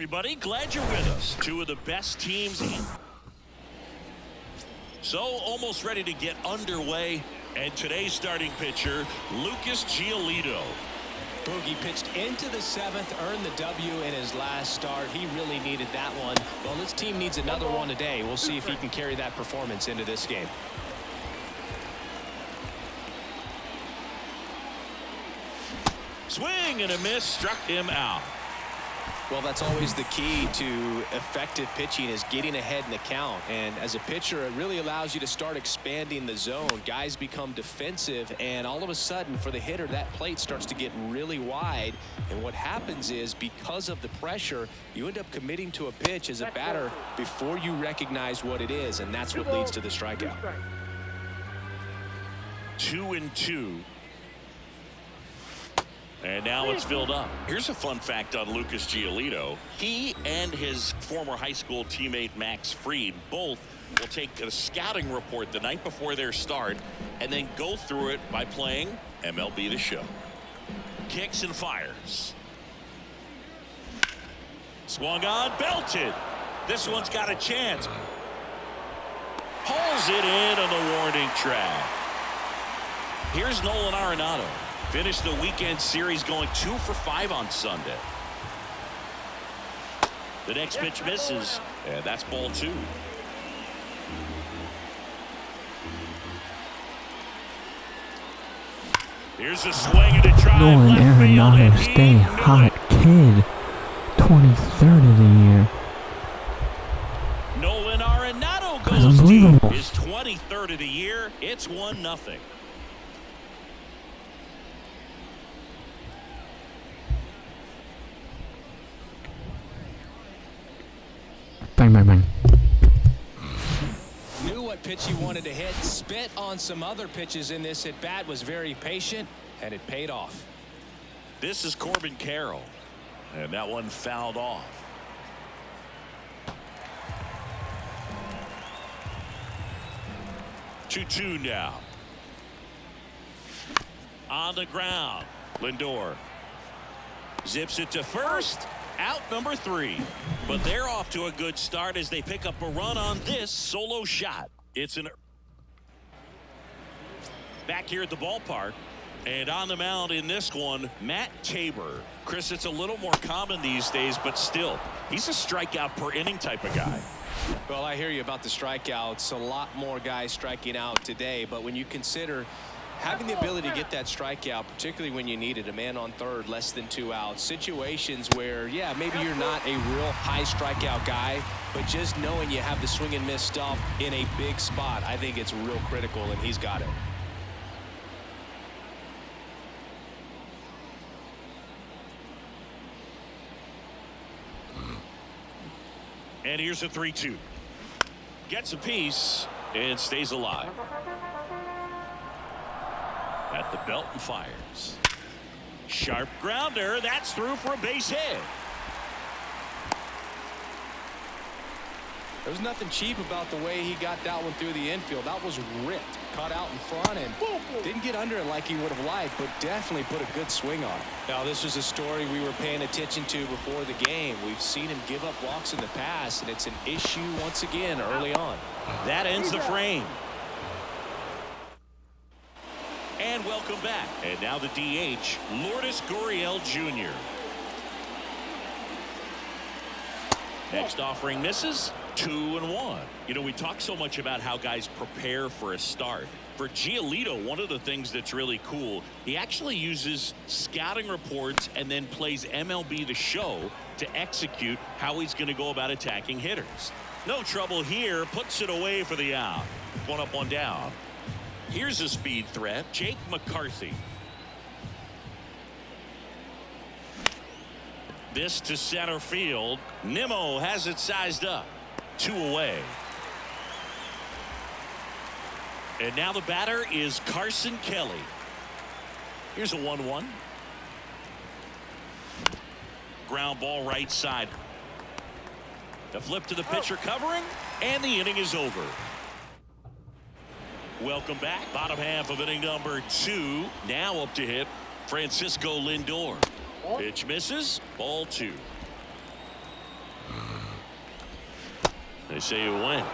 Everybody, glad you're with us. Two of the best teams in. So, almost ready to get underway. And today's starting pitcher, Lucas Giolito. Boogie pitched into the seventh, earned the W in his last start. He really needed that one. Well, this team needs another one today. We'll see if he can carry that performance into this game. Swing and a miss, struck him out. Well, that's always the key to effective pitching, is getting ahead in the count. And as a pitcher, it really allows you to start expanding the zone. Guys become defensive, and all of a sudden, for the hitter, that plate starts to get really wide. And what happens is, because of the pressure, you end up committing to a pitch as a batter before you recognize what it is, and that's what leads to the strikeout. 2-2. And now it's filled up. Here's a fun fact on Lucas Giolito. He and his former high school teammate Max Fried both will take a scouting report the night before their start and then go through it by playing MLB The Show. Kicks and fires. Swung on, belted. This one's got a chance. Pulls it in on the warning track. Here's Nolan Arenado. Finished the weekend series going 2 for 5 on Sunday. The next pitch misses, and that's ball 2. Here's a swing and a drive. Nolan Arenado, stay hot, kid. 23rd of the year. Nolan Arenado goes deep. His 23rd of the year. It's 1-0. Bang, bang, bang. Knew what pitch he wanted to hit, spit on some other pitches in this at bat, was very patient, and it paid off. This is Corbin Carroll, and that one fouled off. Two now. On the ground, Lindor zips it to first. Out number 3. But they're off to a good start as they pick up a run on this solo shot. It's an back here at the ballpark, and on the mound in this one, Matt Tabor. Chris, it's a little more common these days, but still, he's a strikeout per inning type of guy. Well, I hear you about the strikeouts. A lot more guys striking out today, but when you consider having the ability to get that strikeout, particularly when you need it, a man on third, less than 2 outs, situations where, yeah, maybe you're not a real high strikeout guy, but just knowing you have the swing and miss stuff in a big spot, I think it's real critical, and he's got it. And here's a 3-2. Gets a piece and stays alive. At the belt and fires. Sharp grounder. That's through for a base hit. There was nothing cheap about the way he got that one through the infield. That was ripped. Caught out in front and didn't get under it like he would have liked, but definitely put a good swing on it. Now, this was a story we were paying attention to before the game. We've seen him give up walks in the past, and it's an issue once again early on. That ends the frame. And welcome back. And now the DH, Lourdes Gurriel Jr. Next offering misses. 2-1. You know, we talk so much about how guys prepare for a start. For Giolito, one of the things that's really cool, he actually uses scouting reports and then plays MLB The Show to execute how he's going to go about attacking hitters. No trouble here. Puts it away for the out. 1 up, 1 down. Here's a speed threat, Jake McCarthy. This to center field. Nimmo has it sized up. 2 away. And now the batter is Carson Kelly. Here's a 1-1. Ground ball right side. The flip to the pitcher covering, and the inning is over. Welcome back. Bottom half of inning number 2. Now up to hit Francisco Lindor. Pitch misses. Ball 2. They say you win.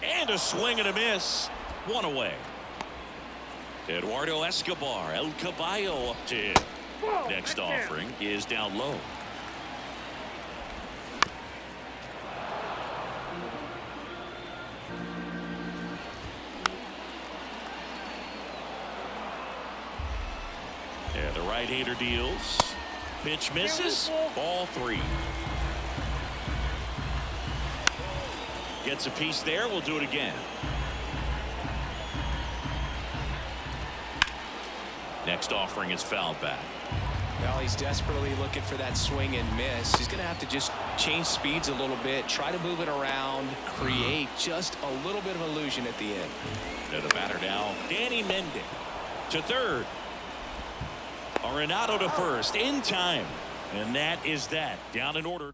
And a swing and a miss. One away. Eduardo Escobar, El Caballo up to him. Next offering is down low. And the right-hander deals. Pitch misses. Ball 3. Gets a piece there. We'll do it again. Next offering is fouled back. Well, he's desperately looking for that swing and miss. He's going to have to just change speeds a little bit, try to move it around, create just a little bit of illusion at the end. To the batter now, Danny Mendick. To third. Arenado to first in time. And that is that. Down in order.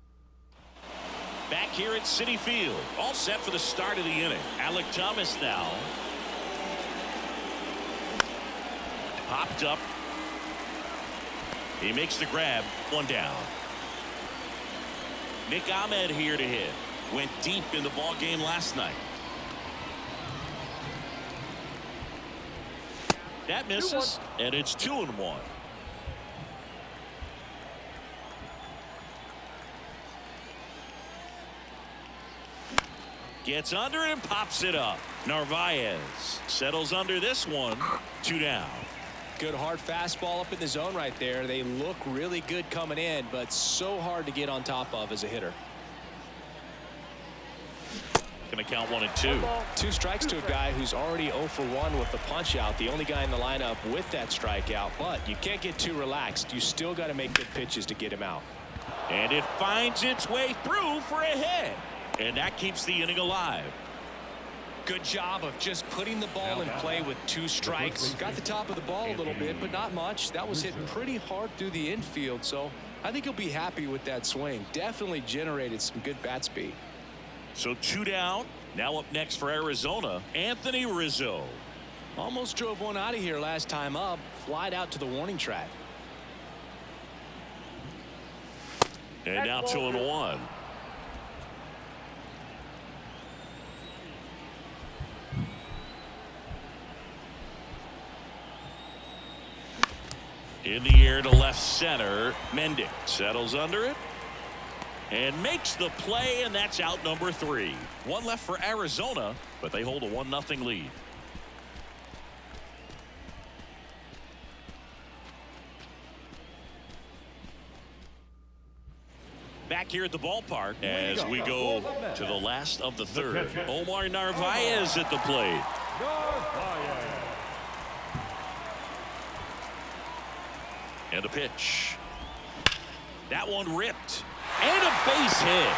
Back here at Citi Field. All set for the start of the inning. Alec Thomas now. Popped up. He makes the grab. One down. Nick Ahmed here to hit. Went deep in the ball game last night. That misses, and it's 2-1. Gets under it and pops it up. Narvaez settles under this one. 2 down. Good hard fastball up in the zone right there. They look really good coming in, but so hard to get on top of as a hitter. Gonna count 1 and 2. 2 strikes to a guy who's already 0 for 1 with the punch out. The only guy in the lineup with that strikeout, but you can't get too relaxed. You still got to make good pitches to get him out. And it finds its way through for a hit. And that keeps the inning alive. Good job of just putting the ball in play with 2 strikes. Got the top of the ball a little bit, but not much. That was hit pretty hard through the infield, so I think he'll be happy with that swing. Definitely generated some good bat speed. So 2 down. Now up next for Arizona, Anthony Rizzo. Almost drove one out of here last time up. Flied out to the warning track. And now 2-1. In the air to left center. Mendick settles under it and makes the play, and that's out number 3. 1 left for Arizona, but they hold a 1-0 lead. Back here at the ballpark as we go to the last of the third. Omar Narvaez at the plate. And a pitch. That one ripped. And a base hit.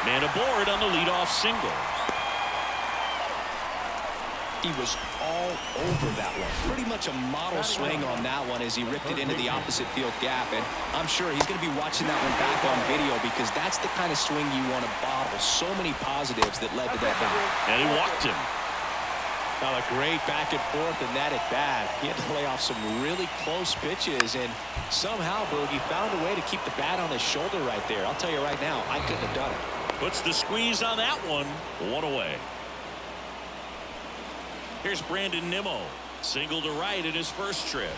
Man aboard on the leadoff single. He was all over that one. Pretty much a model swing on that one as he ripped it into the opposite field gap. And I'm sure he's going to be watching that one back on video because that's the kind of swing you want to bottle. So many positives that led to that hit. And he walked him. Well, a great back and forth in that at bat. He had to lay off some really close pitches, and somehow Boogie found a way to keep the bat on his shoulder right there. I'll tell you right now, I couldn't have done it. Puts the squeeze on that one. 1 away. Here's Brandon Nimmo. Single to right in his first trip.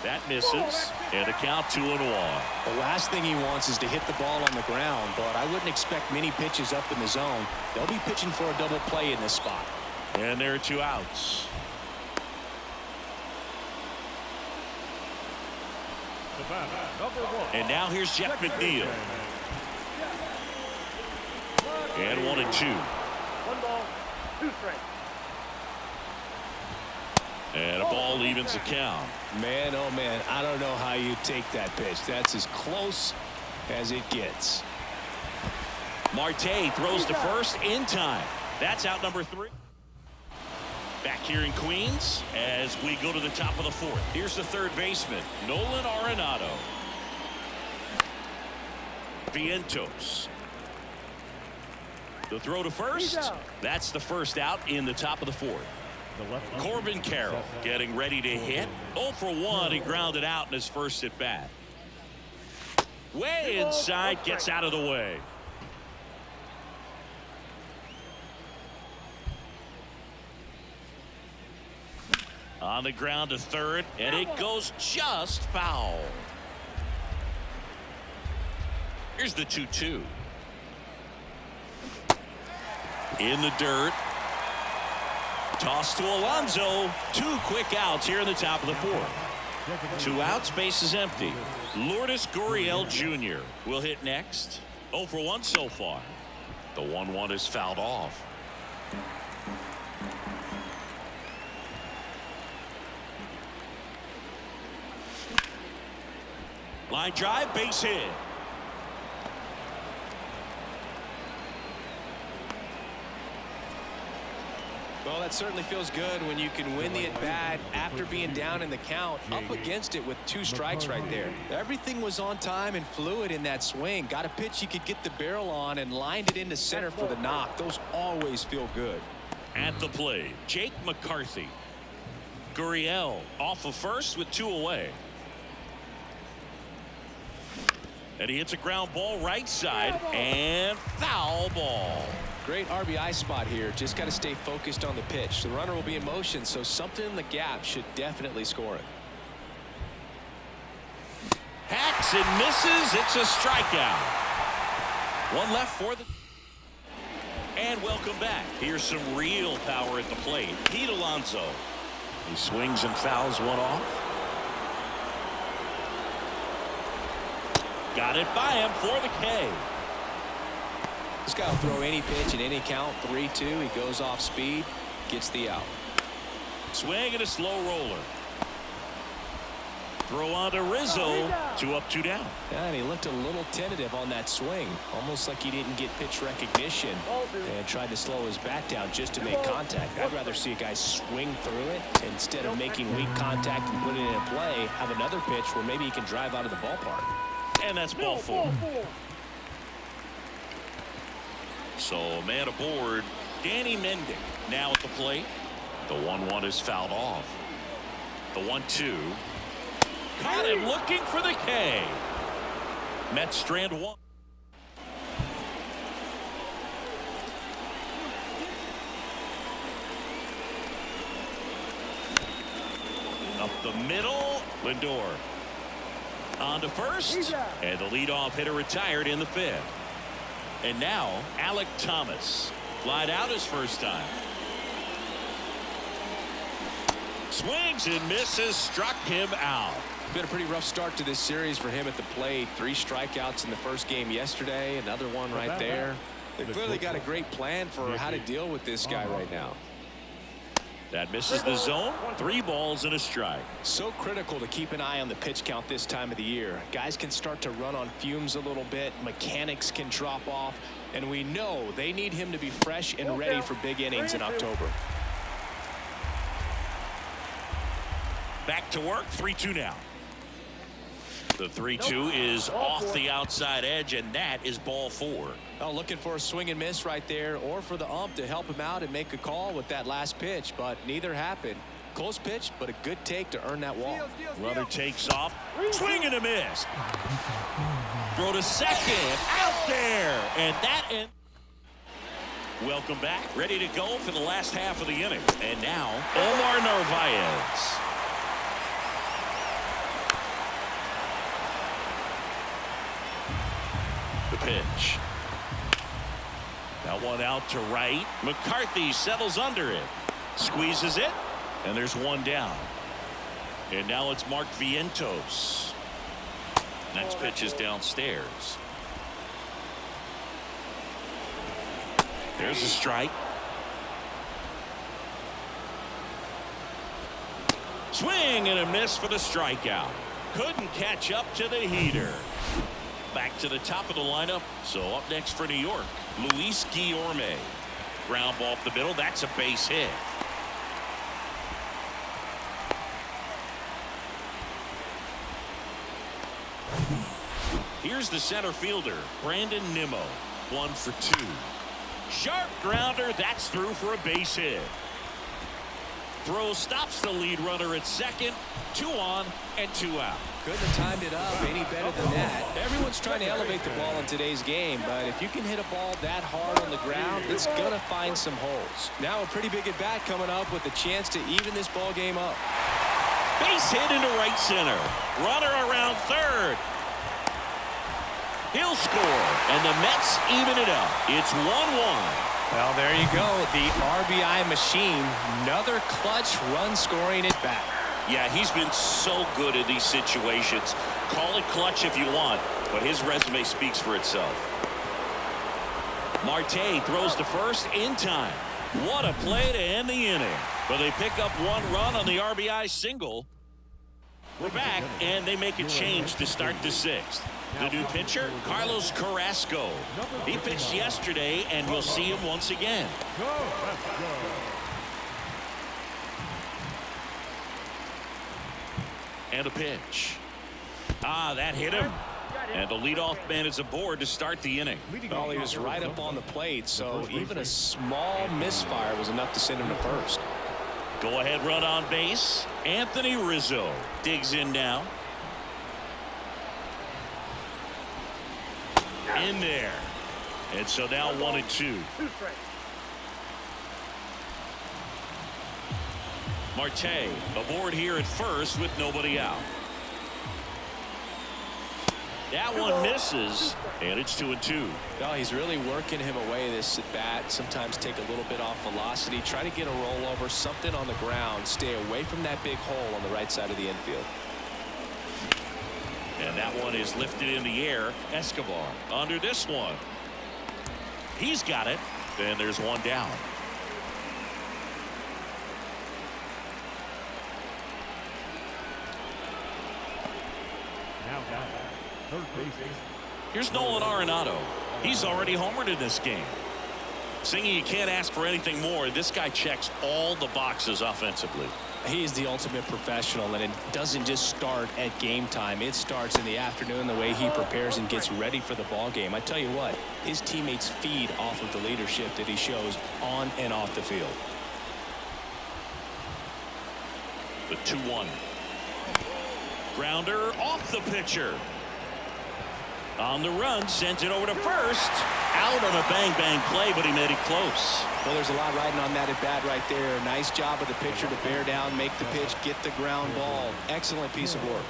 That misses, and a count 2-1. The last thing he wants is to hit the ball on the ground, but I wouldn't expect many pitches up in the zone. They'll be pitching for a double play in this spot. And there are 2 outs. And now here's Jeff McNeil. And 1 and 2. 1 ball, 2 strikes. And a ball evens the count. Man, oh man, I don't know how you take that pitch. That's as close as it gets. Marte throws to first in time. That's out number 3. Back here in Queens as we go to the top of the 4th. Here's the third baseman, Nolan Arenado. Vientos. The throw to first. That's the first out in the top of the 4th. Corbin Carroll getting ready to hit. 0 for 1. He grounded out in his first at bat. Way inside, gets out of the way. On the ground to third, and it goes just foul. Here's the 2-2. In the dirt. Toss to Alonso. 2 quick outs here in the top of the 4th. 2 outs, base is empty. Lourdes Gurriel Jr. will hit next. 0 for 1 so far. The 1-1 is fouled off. Line drive, base hit. Well, that certainly feels good when you can win the at-bat after being down in the count, up against it with 2 strikes right there. Everything was on time and fluid in that swing. Got a pitch you could get the barrel on and lined it into center for the knock. Those always feel good. At the plate, Jake McCarthy. Gurriel off of first with 2 away. And he hits a ground ball right side and foul ball. Great RBI spot here. Just got to stay focused on the pitch. The runner will be in motion, so something in the gap should definitely score it. Hacks and misses. It's a strikeout. 1 left for the. And welcome back. Here's some real power at the plate. Pete Alonso. He swings and fouls one off. Got it by him for the K. This guy will throw any pitch in any count. 3-2. He goes off speed, gets the out. Swing and a slow roller. Throw on to Rizzo. 2 up, 2 down. Yeah, and he looked a little tentative on that swing, almost like he didn't get pitch recognition and tried to slow his bat down just to make contact. I'd rather see a guy swing through it instead of making weak contact and putting it in play. Have another pitch where maybe he can drive out of the ballpark. And that's ball 4. So man aboard, Danny Mendick now at the plate. The 1-1 is fouled off. The 1-2. Caught him looking for the K. Mets strand 1. Up the middle, Lindor. On to first, and the leadoff hitter retired in the 5th. And now Alec Thomas flied out his first time. Swings and misses, struck him out. Been a pretty rough start to this series for him at the plate. 3 strikeouts in the first game yesterday, another one right there. They've clearly got a great plan for how to deal with this guy right now. That misses the zone. 3 balls and a strike. So critical to keep an eye on the pitch count this time of the year. Guys can start to run on fumes a little bit. Mechanics can drop off. And we know they need him to be fresh and ready for big innings in October. Back to work. 3-2 now. The 3-2 is off the outside edge, and that is ball 4. Well, looking for a swing and miss right there, or for the ump to help him out and make a call with that last pitch, but neither happened. Close pitch, but a good take to earn that walk. Runner takes off. Swing and a miss. Throw to second. Out there. And that ends. Welcome back. Ready to go for the last half of the inning. And now, Omar Narvaez. The pitch. That one out to right. McCarthy settles under it. Squeezes it. And there's 1 down. And now it's Mark Vientos. Next pitch is downstairs. There's a strike. Swing and a miss for the strikeout. Couldn't catch up to the heater. Back to the top of the lineup. So up next for New York, Luis Guillorme. Ground ball up the middle. That's a base hit. Here's the center fielder, Brandon Nimmo. 1 for 2. Sharp grounder. That's through for a base hit. throw stops the lead runner at second. 2 on and 2 out. Couldn't have timed it up any better than that. Everyone's trying to elevate the ball in today's game, but if you can hit a ball that hard on the ground, it's going to find some holes. Now a pretty big at-bat coming up with a chance to even this ball game up. Base hit into right center. Runner around third. He'll score, and the Mets even it up. It's 1-1. Well, there you go. The RBI machine. Another clutch run-scoring at-bat. Yeah, he's been so good in these situations. Call it clutch if you want, but his resume speaks for itself. Marte throws to first in time. What a play to end the inning. But they pick up 1 run on the RBI single. We're back, and they make a change to start the 6th. The new pitcher, Carlos Carrasco. He pitched yesterday, and we'll see him once again. And a pitch. That hit him. And the leadoff man is aboard to start the inning. Well, he was right up on the plate, so even a small misfire was enough to send him to first. Go ahead run on base. Anthony Rizzo digs in now. In there. And so now 1-2. Marte aboard here at first with nobody out. That one misses, and it's 2-2. No, he's really working him away this at bat. Sometimes take a little bit off velocity, try to get a rollover, something on the ground, stay away from that big hole on the right side of the infield. And that one is lifted in the air. Escobar under this one. He's got it. And there's 1 down. Now down. Third base. Here's Nolan Arenado. He's already homered in this game. Singing, you can't ask for anything more. This guy checks all the boxes offensively. He's the ultimate professional, and it doesn't just start at game time. It starts in the afternoon, the way he prepares and gets ready for the ball game. I tell you what, his teammates feed off of the leadership that he shows on and off the field. The 2-1. Grounder off the pitcher. On the run, sends it over to first. Out on a bang-bang play, but he made it close. Well, there's a lot riding on that at bat right there. Nice job of the pitcher to bear down, make the pitch, get the ground ball. Excellent piece of work.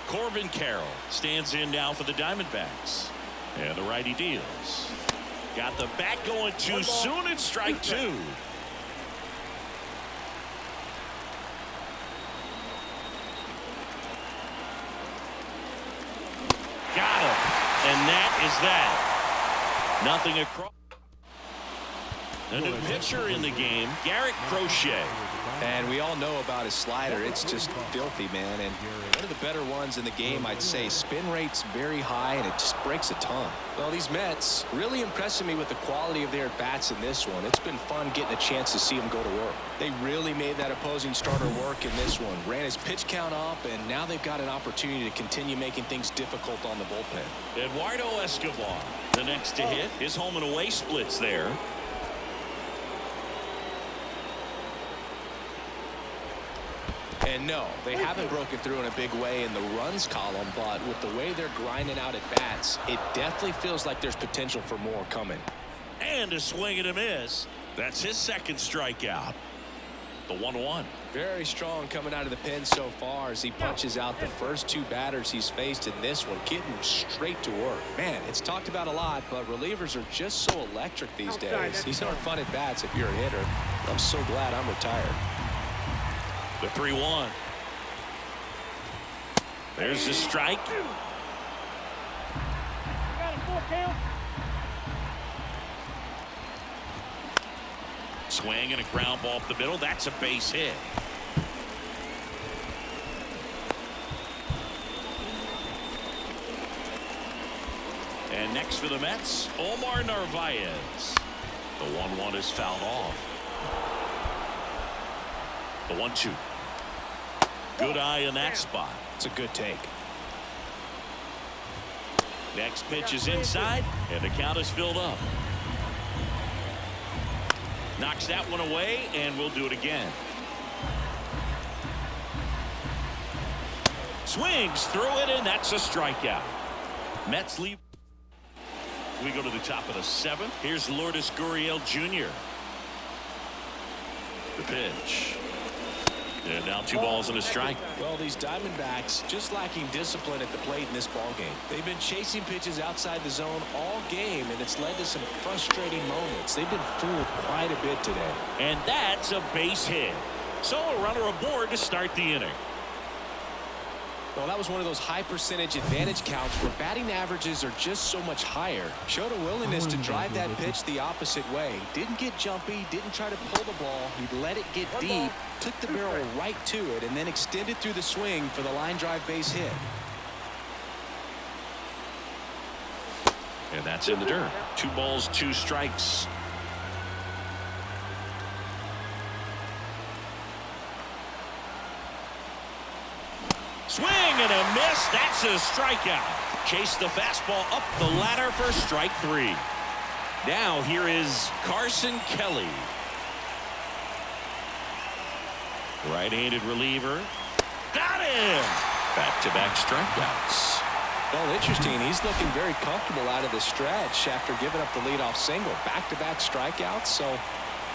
Corbin Carroll stands in now for the Diamondbacks. And the righty deals. Got the bat going too soon. It's strike 2. Got him. And that is that. Nothing across. The new pitcher in the game, Garrett Crochet. And we all know about his slider. It's just filthy, man. And one of the better ones in the game, I'd say. Spin rate's very high, and it just breaks a ton. Well, these Mets really impressing me with the quality of their bats in this one. It's been fun getting a chance to see them go to work. They really made that opposing starter work in this one. Ran his pitch count up, and now they've got an opportunity to continue making things difficult on the bullpen. Eduardo Escobar, the next to hit. His home and away splits there. And no, they haven't broken through in a big way in the runs column, but with the way they're grinding out at bats, it definitely feels like there's potential for more coming. And a swing and a miss. That's his second strikeout. The 1-1. Very strong coming out of the pen so far as he punches out the first 2 batters he's faced in this one, getting straight to work. Man, it's talked about a lot, but relievers are just so electric these days. These aren't fun at bats if you're a hitter. I'm so glad I'm retired. The 3-1. There's the strike. Got him, 4 count. Swing and a ground ball up the middle. That's a base hit. And next for the Mets, Omar Narvaez. The 1-1 is fouled off. The 1-2. Good eye in that spot. It's a good take. Next pitch is inside, and the count is filled up. Knocks that one away, and we'll do it again. Swings through it, and that's a strikeout. Mets leave. We go to the top of the 7th. Here's Lourdes Gurriel Jr. The pitch. And now 2 balls and a strike. Well, these Diamondbacks just lacking discipline at the plate in this ballgame. They've been chasing pitches outside the zone all game, and it's led to some frustrating moments. They've been fooled quite a bit today. And that's a base hit. So a runner aboard to start the inning. Well, that was one of those high percentage advantage counts where batting averages are just so much higher. Showed a willingness to drive that pitch the opposite way. Didn't get jumpy, didn't try to pull the ball. He let it get deep, took the barrel right to it, and then extended through the swing for the line drive base hit. And that's in the dirt. 2 balls, 2 strikes. Swing and a miss. That's a strikeout. Chase the fastball up the ladder for strike 3. Now here is Carson Kelly. Right-handed reliever. Got him. Back-to-back strikeouts. Well, interesting. He's looking very comfortable out of the stretch after giving up the leadoff single. Back-to-back strikeouts. So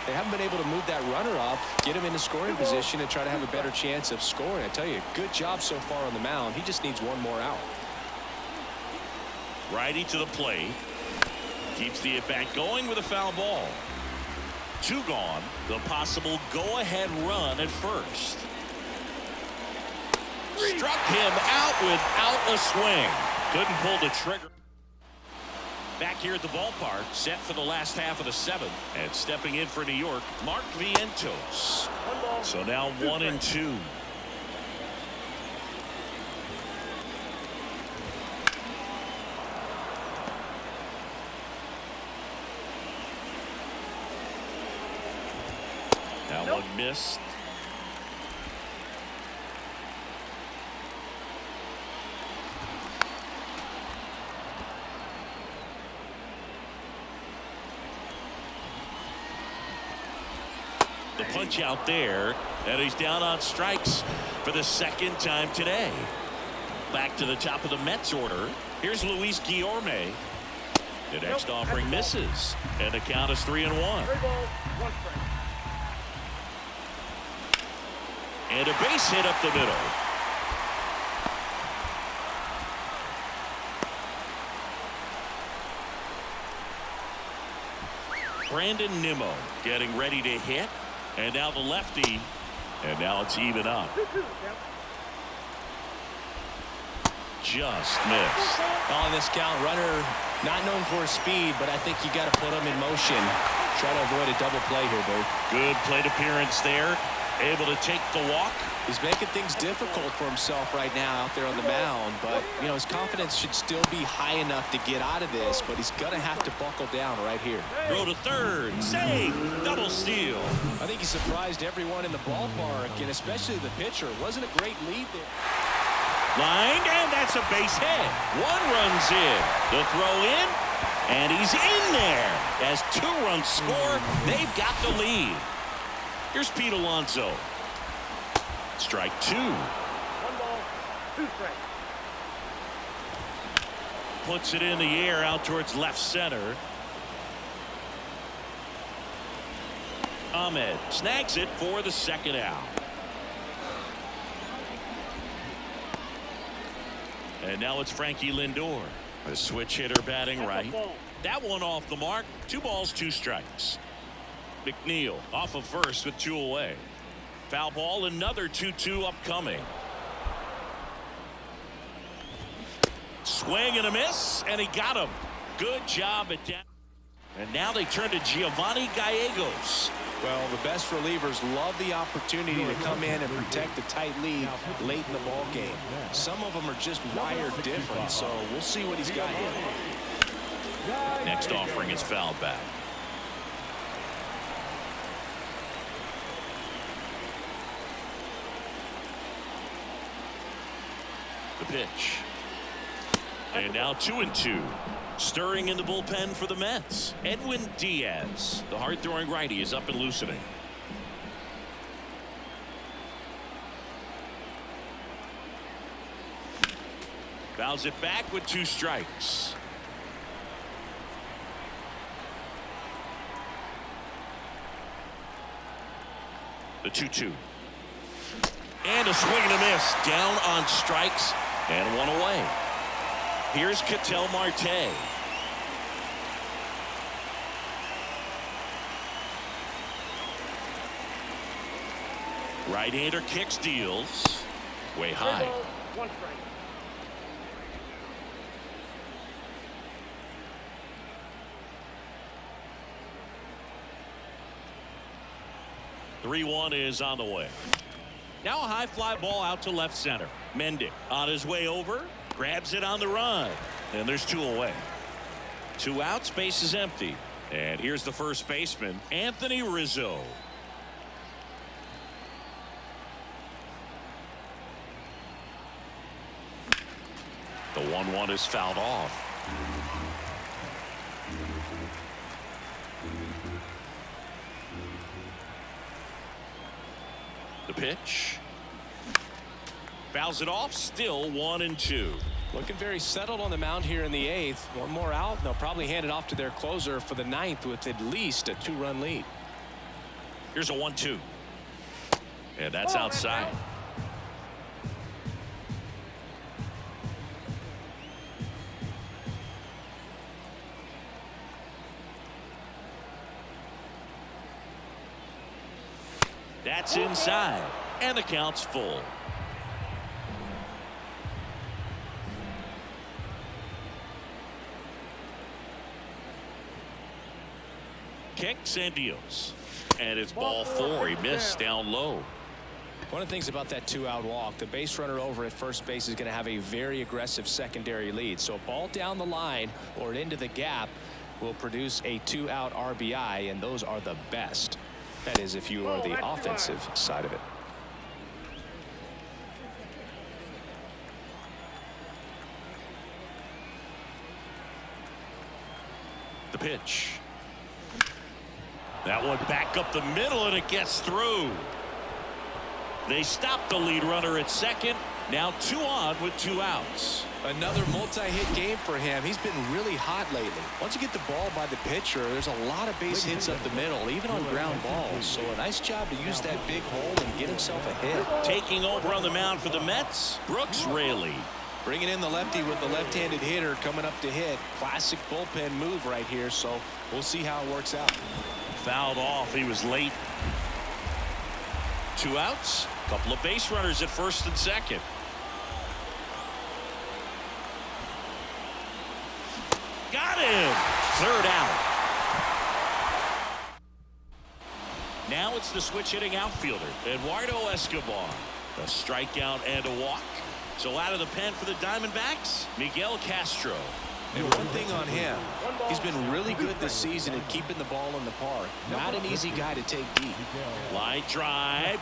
they haven't been able to move that runner up, get him into scoring position, and try to have a better chance of scoring. I tell you, good job so far on the mound. He just needs 1 more out. Righty to the plate. Keeps the at-bat going with a foul ball. 2 gone. The possible go-ahead run at first. Struck him out without a swing. Couldn't pull the trigger. Back here at the ballpark, set for the last half of the 7th. And stepping in for New York, Mark Vientos. So now 1-2. That one missed. The punch out there, and he's down on strikes for the 2nd time today. Back to the top of the Mets order. Here's Luis Guillorme. The next offering misses, and the count is 3-1. 3 balls, 1 strike. And a base hit up the middle. Brandon Nimmo getting ready to hit. And now the lefty. And now it's even up. 2-2, Just missed. On this count, runner not known for his speed, but I think you got to put him in motion. Try to avoid a double play here, Bert. Good plate appearance there. Able to take the walk. He's making things difficult for himself right now out there on the mound, but you know his confidence should still be high enough to get out of this, but he's gonna have to buckle down right here. Throw to third. Save. Double steal. I think he surprised everyone in the ballpark, and especially the pitcher. Wasn't a great lead there. Lined, and that's a base hit. 1 run's in. The throw in, and he's in there. As 2 runs score, they've got the lead. Here's Pete Alonso. Strike 2. 1 ball, 2 strikes. Puts it in the air out towards left center. Ahmed snags it for the 2nd out. And now it's Frankie Lindor. The switch hitter batting right. That one off the mark. 2 balls, 2 strikes. McNeil off of first with 2 away. Foul ball, another 2-2 upcoming. Swing and a miss, and he got him. Good job at that. And now they turn to Giovanni Gallegos. Well, the best relievers love the opportunity to come in and protect the tight lead late in the ball game. Some of them are just wired different, so we'll see what he's got here. Next offering is fouled back. The pitch. And now 2-2. Stirring in the bullpen for the Mets. Edwin Diaz. The hard-throwing righty is up and loosening. Fouls it back with 2 strikes. The 2-2. And a swing and a miss. Down on strikes and 1 away. Here's Ketel Marte. Right-hander kicks, deals. Way high. 1 strike. Three-1 is on the way. Now a high fly ball out to left center. Mendick on his way over, grabs it on the run, and there's 2 away. 2 outs, base is empty. And here's the first baseman, Anthony Rizzo. The 1-1 is fouled off. The pitch. Fouls it off. Still 1-2. Looking very settled on the mound here in the 8th. 1 more out. They'll probably hand it off to their closer for the 9th with at least a 2-run lead. Here's a 1-2. And that's outside. That's inside, and the count's full. Kicks and deals, and it's ball 4. He missed down low. One of the things about that 2-out walk, the base runner over at first base is going to have a very aggressive secondary lead. So a ball down the line or into the gap will produce a 2-out RBI, and those are the best. That is, if you are the offensive side of it. The pitch. That one back up the middle, and it gets through. They stop the lead runner at second. Now 2 on with 2 outs. Another multi-hit game for him. He's been really hot lately. Once you get the ball by the pitcher, there's a lot of base hits up the middle, even on ground balls. So a nice job to use that big hole and get himself a hit. Taking over on the mound for the Mets, Brooks Raley. Bringing in the lefty with the left-handed hitter coming up to hit. Classic bullpen move right here, so we'll see how it works out. Fouled off. He was late. 2 outs. Couple of base runners at first and second. Got him. 3rd out. Now it's the switch hitting outfielder, Eduardo Escobar. A strikeout and a walk. So out of the pen for the Diamondbacks, Miguel Castro. And one thing on him, he's been really good this season at keeping the ball in the park. Not an easy guy to take deep. Line drive.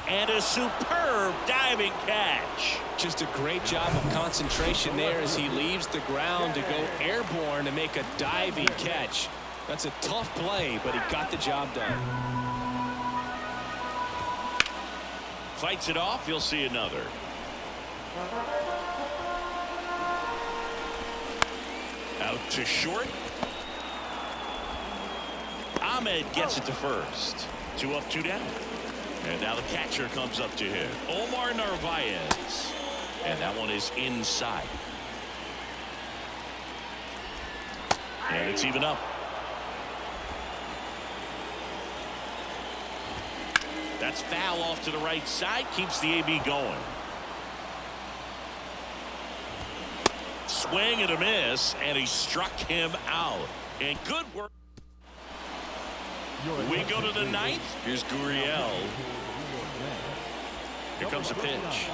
And a superb diving catch. Just a great job of concentration there as he leaves the ground to go airborne to make a diving catch. That's a tough play, but he got the job done. Fights it off. You'll see another. Out to short. Ahmed gets it to first. 2 up, 2 down. And now the catcher comes up to hit. Omar Narvaez. And that one is inside. And it's even up. That's foul off to the right side. Keeps the AB going. Swing and a miss. And he struck him out. And good work. We go to the 9th. Here's Gurriel. Here comes a pitch.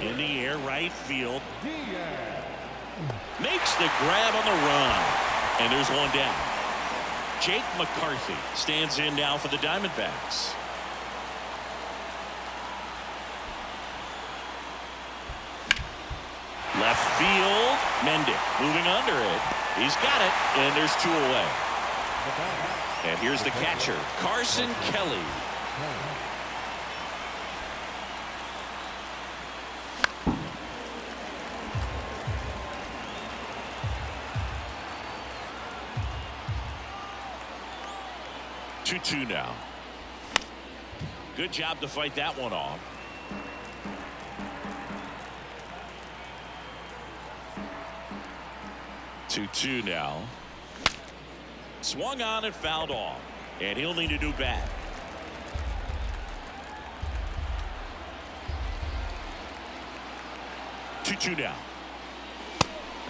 In the air, right field. Makes the grab on the run. And there's 1 down. Jake McCarthy stands in now for the Diamondbacks. Left field. Mendick moving under it. He's got it. And there's 2 away. And here's the catcher, Carson Kelly. 2-2 now. Good job to fight that one off. 2-2 now. Swung on and fouled off. And he'll need a new bat. 2-2 now.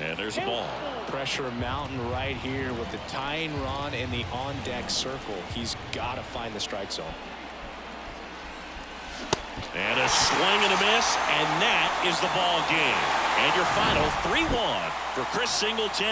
And there's the ball. Pressure mountain right here with the tying run in the on-deck circle. He's got to find the strike zone. And a swing and a miss, and that is the ball game. And your final 3-1 for Chris Singleton.